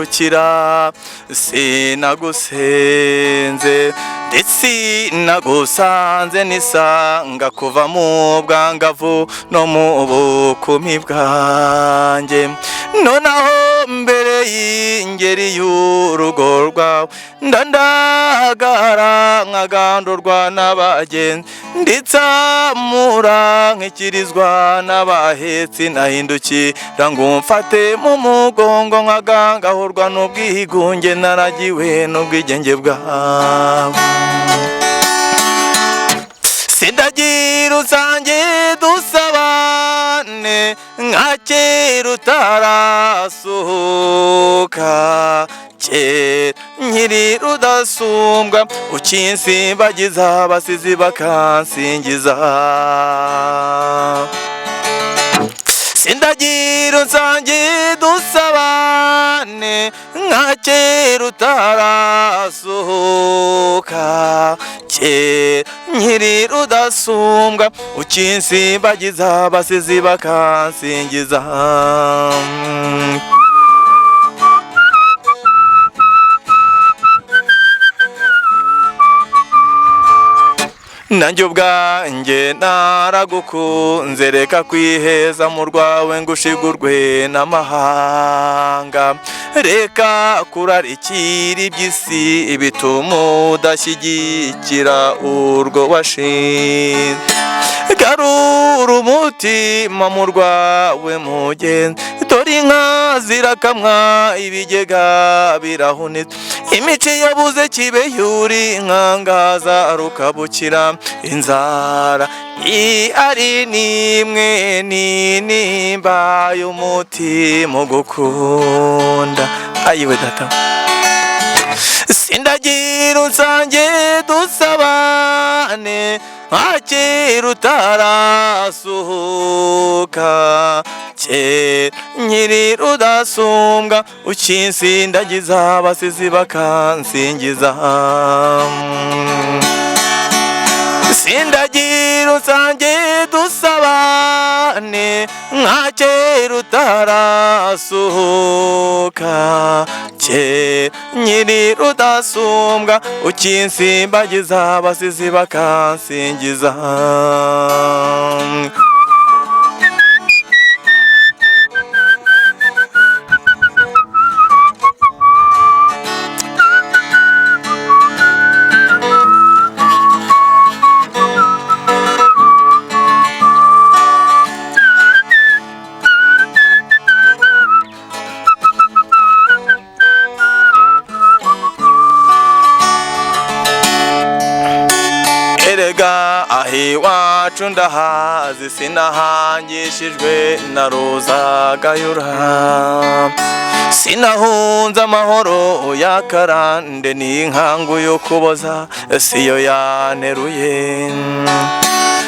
ngarukira sinagusenze ndetse nagusanze nisanga kuva mu bwangavu no mu bukumi bwanjye nonaho mbere y'ingeri y'urugo rwawe ndandagara nkagandurwa n'abagenzi nditsamura nkikirizwa n'abahetsi nahindukira ngo mfate mu mugongo nkagangahurwa n'ubwigunge naragiwe n'ubwigenge bwawe sindagira usange dusabane nka kera utarasuka kera nkiri rudasumbwa ukinsimbagiza abasizi bakansingiza sindagira usange dusabane nka kera utarasuka kera nkiri rudasumbwa ukinsimbagiza abasizi bakansingiza nanjye ubwanjye naragukunze reka kwiheza mu rwawe ngushigurwe n'amahanga reka kurarikira iby'isi bituma udashyigikira urwo washinze garura umutima mu rwawe mugenzi dore inka zirakamwa ibigega birahunitse imici yabuze kibeyuri nkangaza rukabukira inzara ari nimwe n'intimba y'umutima gukunda ayiwe data sindagira usange dusabane nka kera utarasuka kera nkiri rudasumbwa ukinsindagiza abasizi bakansingiza sindagira usange dusabane nka kera utarasuka kera nkiri rudasumbwa ukinsimbagiza abasizi bakansingiza erega ahi wacu ndahazi sinahangishijwe na roza gayura sinahunze amahoro yakarande n'inkangu yo kuboza siyo yaneruye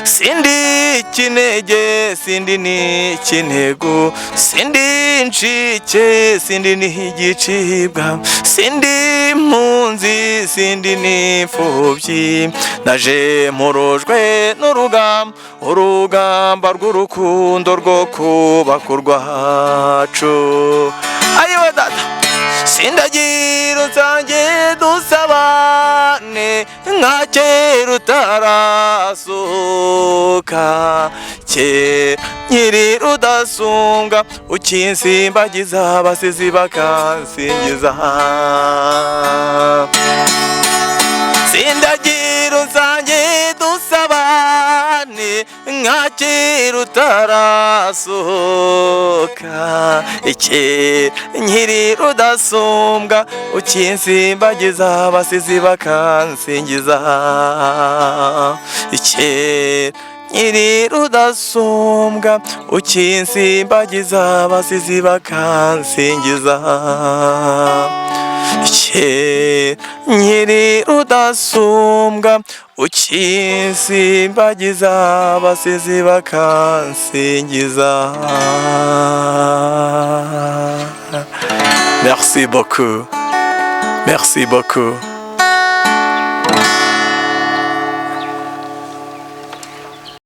sindi kinege sindi ni kinegu sindi ncike sindi ni igicibwa sindi mpunzi sindi ni imfubyi naje murujwe n'urugamba urugamba rw'urukundo rwo kubaka urwacu ayiwe data sindagira usange dusabane nka kera utarasuka kera nkiri rudasumbwa ukinsimbagiza abasizi bakansingiza sindagira usange dusabane nka kera utarasuka kera nkiri rudasumbwa ukinsimbagiza abasizi bakansingiza kera nkiri rudasumbwa ukinsimbagiza abasizi bakansingiza kera nkiri rudasumbwa ukinsimbagiza abasizi bakansingiza. Merci beaucoup. Merci beaucoup.